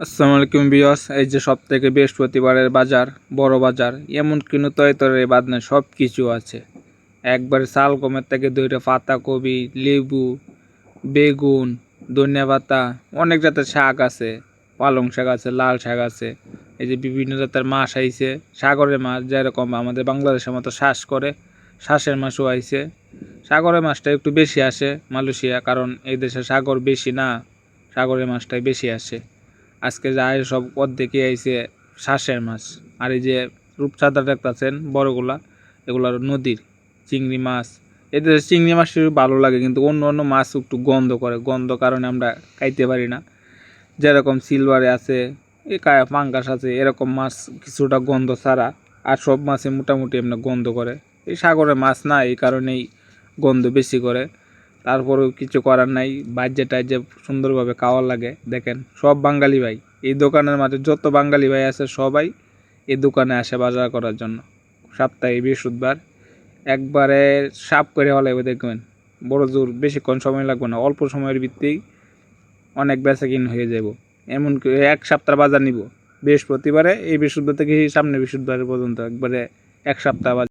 আসসালামু আলাইকুম ভিউয়ার্স, এই যে সপ্তাহে বৃহস্পতিবারের বাজার, বড় বাজার, এমন কোনো তরকারি বাদ নাই, সব কিছু আছে। একবারে চাল গমের থেকে ধরে পাতাকপি, লেবু, বেগুন, ধনিয়া পাতা, অনেক জাতের শাক আছে, পালং শাক আছে, লাল শাক আছে। এই যে বিভিন্ন জাতের মাছ আইছে, সাগরের মাছ যেরকম আমাদের বাংলাদেশের মতো শ্বাস করে, শ্বাসের মাছও আইছে। সাগরের মাছটা একটু বেশি আসে মালয়েশিয়া, কারণ এই দেশে সাগর বেশি না, সাগরের মাছটাই বেশি আসে। আজকে যায় সব অর্ধেকে আইছে শ্বাসের মাছ। আর এই যে রূপচাঁদা দেখতেছেন বড়গুলা, এগুলো নদীর চিংড়ি মাছ। এদের চিংড়ি মাছ ভালো লাগে, কিন্তু অন্য অন্য মাছ একটু গন্ধ করে, গন্ধ কারণে আমরা খাইতে পারি না। যেরকম সিলভারে আছে, এই পাঙ্গাস আছে, এরকম মাছ কিছুটা গন্ধ ছাড়া, আর সব মাছে মোটামুটি এমনি গন্ধ করে। এই সাগরের মাছ না, এই কারণেই গন্ধ বেশি করে। তারপরেও কিছু করার নাই, বাজ্যে টাজ্যে সুন্দরভাবে খাওয়ার লাগে। দেখেন সব বাঙালি ভাই, এই দোকানের মাঝে যত বাঙালি ভাই আছে সবাই এই দোকানে আসে বাজার করার জন্য। সপ্তাহে বৃহস্পতিবার একবারে সাফ করে হলাইবে, দেখবেন বড় জোর বেশিক্ষণ সময় লাগবে না, অল্প সময়ের ভিত্তিক অনেক বেচাকিন হয়ে যাব। এমন এক সপ্তাহ বাজার নিব বৃহস্পতিবারে, এই বৃহস্পতিবার থেকে সামনে বৃহস্পতিবার পর্যন্ত একবারে এক সপ্তাহ বাজার।